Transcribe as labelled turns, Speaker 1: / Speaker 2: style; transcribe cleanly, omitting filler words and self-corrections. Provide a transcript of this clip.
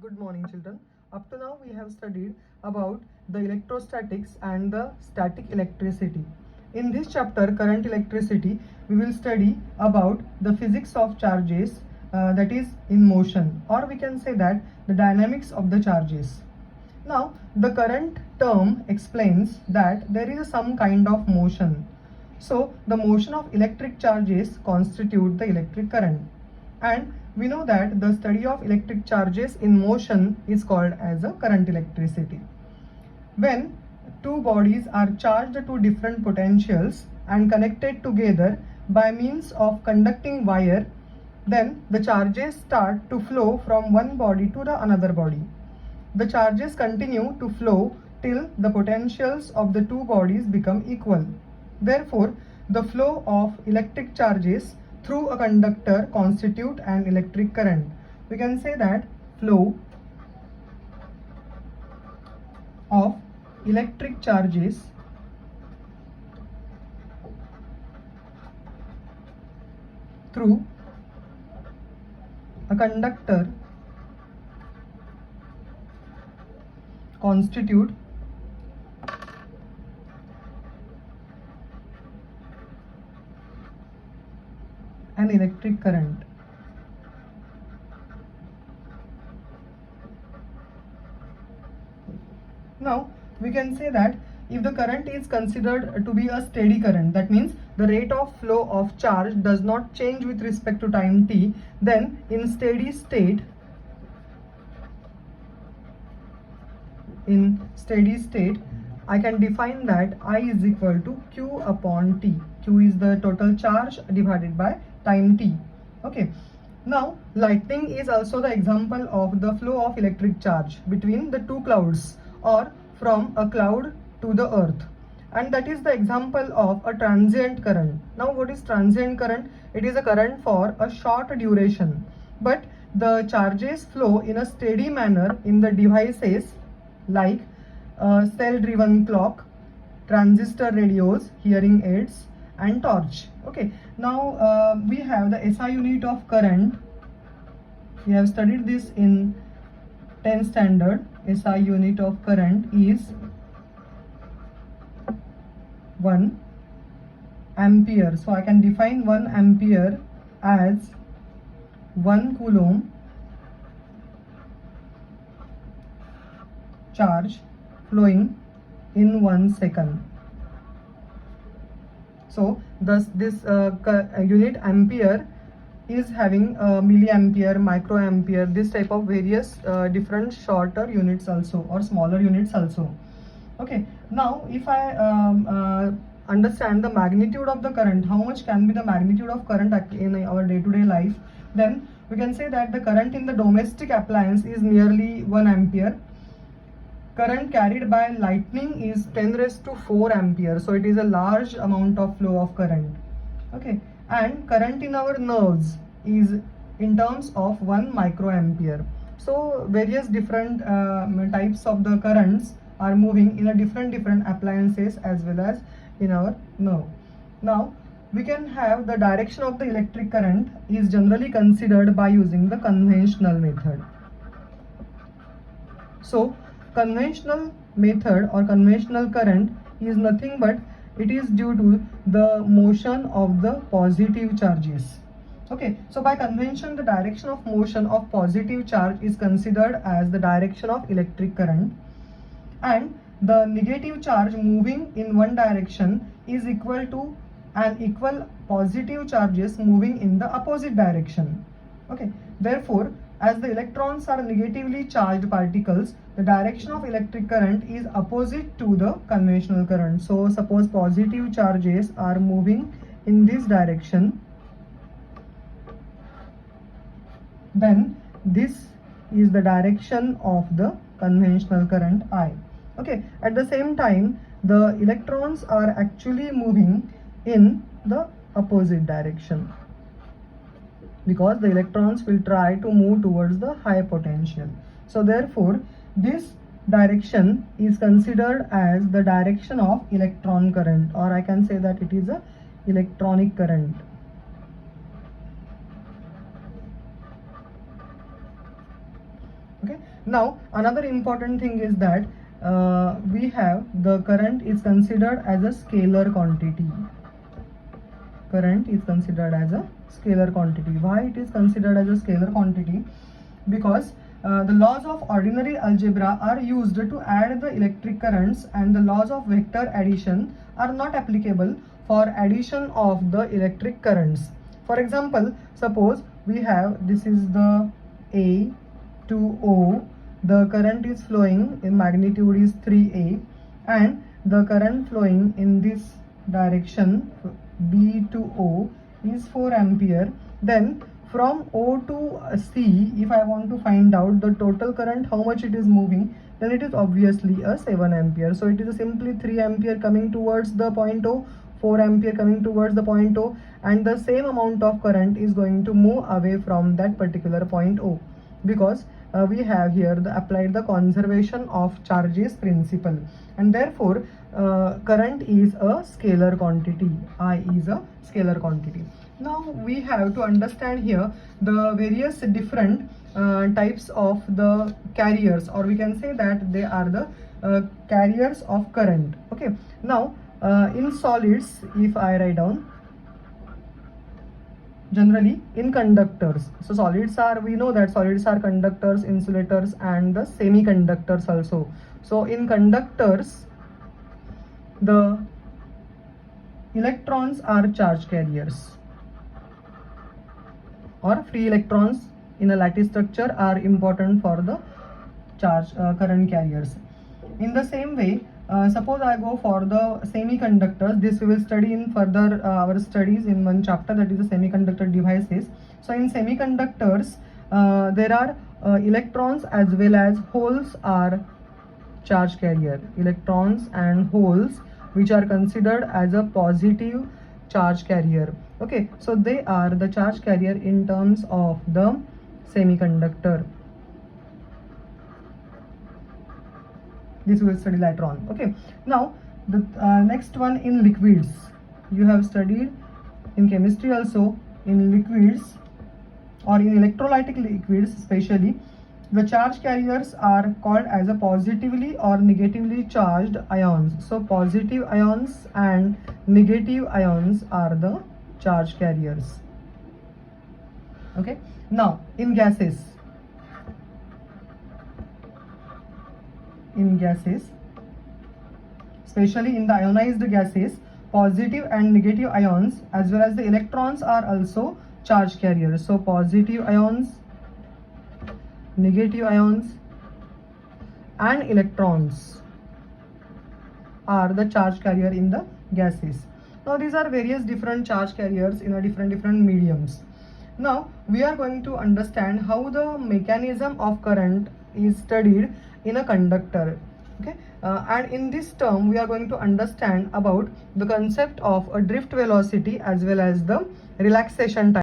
Speaker 1: Good morning, children. Up to now, we have studied about the electrostatics and the static electricity. In this chapter, current electricity, we will study about the physics of charges, that is in motion, or we can say that the dynamics of the charges. Now, the current term explains that there is some kind of motion. So, the motion of electric charges constitute the electric current. And we know that the study of electric charges in motion is called as a current electricity. When two bodies are charged to different potentials and connected together by means of conducting wire, then the charges start to flow from one body to the another body. The charges continue to flow till the potentials of the two bodies become equal. Therefore, the flow of electric charges through a conductor constitute an electric current. We can say that flow of electric charges through a conductor constitute an electric current. Now, we can say that if the current is considered to be a steady current, that means the rate of flow of charge does not change with respect to time t, then in steady state, I can define that I is equal to Q upon T. Q is the total charge divided by time T. Okay. Now, lightning is also the example of the flow of electric charge between the two clouds or from a cloud to the earth. And that is the example of a transient current. Now, what is transient current? It is a current for a short duration. But the charges flow in a steady manner in the devices like cell-driven clock, transistor radios, hearing aids, and torch. Okay. Now we have the SI unit of current. We have studied this in 10th standard. SI unit of current is 1 ampere. So I can define 1 ampere as 1 coulomb charge flowing in 1 second. So thus this unit ampere is having milliampere, microampere, this type of various different shorter units also or smaller units also. Okay, now if I understand the magnitude of the current, how much can be the magnitude of current in our day-to-day life, then we can say that the current in the domestic appliance is nearly 1 ampere. Current carried by lightning is 10 raised to 4 ampere. So it is a large amount of flow of current. Okay. And current in our nerves is in terms of 1 microampere. So various different types of the currents are moving in a different appliances as well as in our nerve. Now we can have the direction of the electric current is generally considered by using the conventional method. So conventional method or conventional current is nothing but it is due to the motion of the positive charges. Okay, so by convention the direction of motion of positive charge is considered as the direction of electric current, and the negative charge moving in one direction is equal to an equal positive charges moving in the opposite direction. Okay, therefore as the electrons are negatively charged particles, the direction of electric current is opposite to the conventional current. So suppose positive charges are moving in this direction, then this is the direction of the conventional current I. Okay, at the same time the electrons are actually moving in the opposite direction, because the electrons will try to move towards the high potential. So therefore this direction is considered as the direction of electron current, or I can say that it is a electronic current. Okay, now another important thing is that we have the current is considered as a scalar quantity. Current is considered as a scalar quantity. Why it is considered as a scalar quantity? Because the laws of ordinary algebra are used to add the electric currents, and the laws of vector addition are not applicable for addition of the electric currents. For example, suppose we have, this is the A to O, the current is flowing in magnitude is 3A, and the current flowing in this direction B to O is 4 ampere. Then from O to C, if I want to find out the total current, how much it is moving, then it is obviously a 7 ampere. So it is simply 3 ampere coming towards the point O, 4 ampere coming towards the point O, and the same amount of current is going to move away from that particular point O, because we have here applied the conservation of charges principle, and therefore current is a scalar quantity. I is a scalar quantity. Now we have to understand here the various different types of the carriers, or we can say that they are the carriers of current. Okay, now in solids, if I write down, generally in conductors, so solids are, we know that solids are conductors, insulators, and the semiconductors also. So in conductors, the electrons are charge carriers, or free electrons in a lattice structure are important for the charge current carriers. In the same way, suppose I go for the semiconductors, this we will study in further our studies in one chapter, that is the semiconductor devices. So in semiconductors, there are electrons as well as holes are charge carrier. Electrons and holes, which are considered as a positive charge carrier. Okay, so they are the charge carrier in terms of the semiconductor. This we will study later on. Okay, now the next one in liquids. You have studied in chemistry also, in liquids or in electrolytic liquids especially, the charge carriers are called as a positively or negatively charged ions. So positive ions and negative ions are the charge carriers. Okay, now in gases, especially in the ionized gases, positive and negative ions as well as the electrons are also charge carriers. So positive ions, negative ions, and electrons are the charge carrier in the gases. Now these are various different charge carriers in a different mediums. Now we are going to understand how the mechanism of current is studied in a conductor. Okay, and in this term we are going to understand about the concept of a drift velocity as well as the relaxation time.